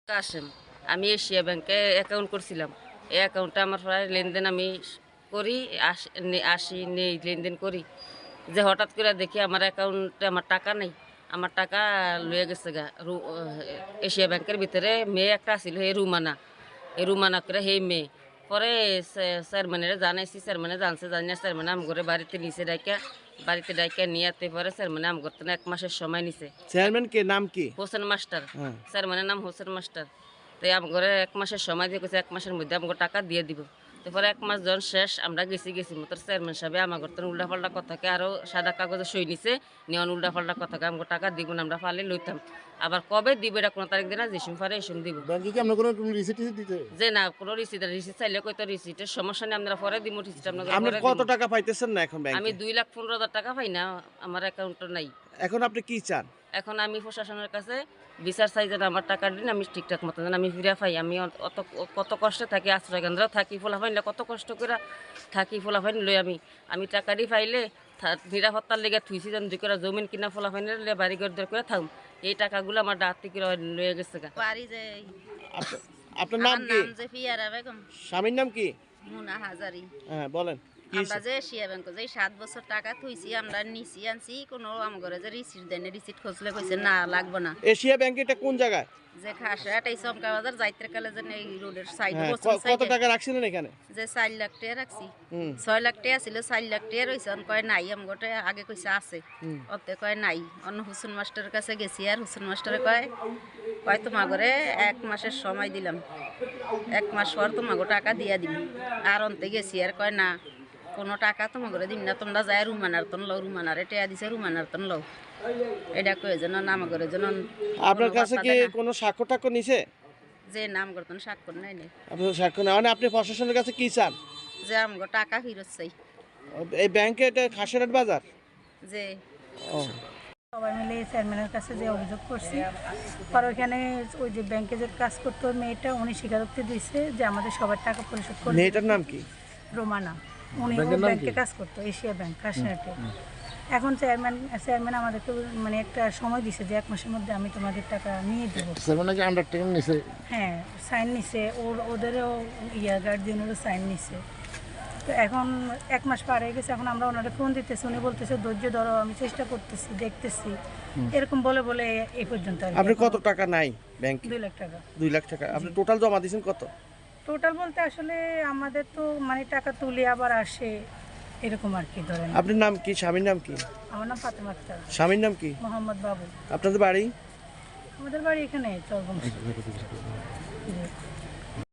কাশেম, আমি এশিয়া ব্যাংকে অ্যাকাউন্ট করছিলাম। এই অ্যাকাউন্টে আমার প্রায় লেনদেন আমি করি, আসি নেই লেনদেন করি। যে হঠাৎ করে দেখি আমার অ্যাকাউন্টে আমার টাকা নেই। আমার টাকা লয়ে গেছে গা। এশিয়া ব্যাংকের ভিতরে মেয়ে একটা আছিল, এই রুমানা। এই রুমানা করে সেই মেয়ে। পরে চেয়ারম্যানেরা জানাইছি, চেয়ারম্যানে জানছে, জানিয়ে চেয়ারম্যানে আমগরে বাড়িতে নিচে ডাইকা নিয়ে পরে চেয়ারম্যানে আমগর 1 মাসের সময় নিছে। চেয়ারম্যান কে নাম কি? হোসেন মাস্টার। হ্যাঁ। চেয়ারম্যানের নাম হোসেন মাস্টার। তো আমগরে 1 মাসের সময় দিয়ে কইছে 1 মাসের মধ্যে আমগো টাকা দিয়ে দিব। তারপরে 1 মাস যখন শেষ আমরা গেছি মতো চেয়ারম্যান সাহেব আমাগর তো উল্টাপাল্টা কথাকে আরো সাদা কাগজে সই নিছে, নিয়ন উল্টাপাল্টা কথাকে আমগো টাকা দিব না, আমরা পারলে লইতাম। আবার কবে দিবে এটা কোনো তারিখ দিনা যেসম পারে এসম দিব। ব্যাংকে কি আপনার কোনো রিসিট দিতে? যে না কোনো রিসিট চাইলে কইতো রিসিটের সমস্যা নেই, আমরা পরে দিব রিসিট আপনাদের। আপনি কত টাকা পাইতেছেন না এখন ব্যাংকে? আমি 2,15,000 টাকা পাই না, আমার অ্যাকাউন্টে নাই। এখন আপনি কি চান? এখন আমি প্রশাসনের কাছে বিচার চাই যেন আমার টাকা দিন, আমি ঠিকঠাক মতো যেন আমি ফিরে পাই। আমি কত কষ্টে থাকি, আশ্রয় কেন্দ্র থাকি, ফোলাফাইনলে কত কষ্ট করে থাকি, ফোলাফাইন লই আমি টাকাটি পাইলে নিরাপত্তার লেগে থুইছি যেন দুই করে জমিন কিনা ফোলাফাইনের বাড়ি ঘর করে থাকুম। এই টাকাগুলো আমার ডাক্তি করে লয়ে গেছে গা। বাড়ি যে আপনার নাম কি? নাম যে ফিয়ারা বেগম। স্বামীর নাম কি? মুনা হাজারি। হ্যাঁ বলেন। আমরা যে এশিয়া ব্যাংক যে 7 বছর টাকা থুইছি, আমরা নিছি আনছি, কোনো আমগরে যে রিসিট দেন, রিসিট খুঁজলে কইছে না লাগবে না। এশিয়া ব্যাংক এটা কোন জায়গায়? যে খাসরাট এই চমকা বাজার যাইতে কালে যে এই রোডের সাইডে হ্যাঁ, পশ্চিম কত সাইডে টাকা রাখছিলেন এখানে? যে 4 লাখ টাকা রাখছি। হুম। 6 লাখ টাকা ছিল, 4 লাখ টাকা রইছে, কয় নাই আমগোটে আগে কইছে আছে। অতে কয় নাই। অন্য হুসেন মাস্টারের কাছে গেছি, আর হুসেন মাস্টারে কয় তোমাগরে 1 মাসের সময় দিলাম, 1 মাস পর তোমাগো টাকা দিয়া দিবি। আর অন্তে গেছি, আর কয় না কোনো টাকা তোমাগরে দিন না, তোমরা যায় রুমানার তন লও, রুমানারে টেয়া দিছে, রুমানার তন লও। এটা কয়ে যেন নাম করে যেন আপনার কাছে কি কোনো সাক্ষ্য টাক্ষ্য নিছে? যে নাম করতেন স্বাক্ষর নাই নাই। আপনার সাক্ষ্য না মানে আপনি প্রশাসনের কাছে কি চান? যে আমগো টাকা ফেরত চাই। এই ব্যাংকে এটা খাসেরহাট বাজার? যে ও সবাই মিলে চেয়ারম্যানের কাছে যে অভিযোগ করছি, পর ওইখানে ওই যে ব্যাংকে যে কাজ করতো মেয়েটা, উনি স্বীকারোক্তি দিয়েছে যে আমাদের সবার টাকা পরিশোধ করে। মেয়েটার নাম কি? রোমানা। উনি ব্যাংকে কাজ করতো, এশিয়া ব্যাংক খাসিয়াটে। এখন চেয়ারম্যান আমাদেরকে মানে একটা সময় দিছে যে 1 মাসের মধ্যে আমি তোমাদের টাকা নিয়ে দেবো। চেয়ারম্যান নাকি আন্ডারটেকিং নিছে? হ্যাঁ, সাইন নিছে, ওদেরও গার্জিয়ানেরও সাইন নিছে। তো এখন 1 মাস পার হয়ে গেছে, এখন আমরা ওনারা ফোন দিতেছি, উনি বলতেছে ধৈর্য ধরো, আমি চেষ্টা করতেছি, দেখতেছি, এরকম বলে এই পর্যন্ত। আপনি কত টাকা নাই ব্যাংকে? 2 লাখ টাকা। 2 লাখ টাকা। আপনি টোটাল জমা দিয়েছেন কত? টোটাল বলতে আসলে আমাদের তো মানে টাকা তুলে আবার আসে এরকম আর কি, ধরেন। আপনার নাম কি? স্বামীর নাম কি? আমার নাম ফাতেমা আক্তার। স্বামীর নাম কি? মোহাম্মদ বাবু। আপনাদের বাড়ি? আমাদের বাড়ি এখানে চরবংশী।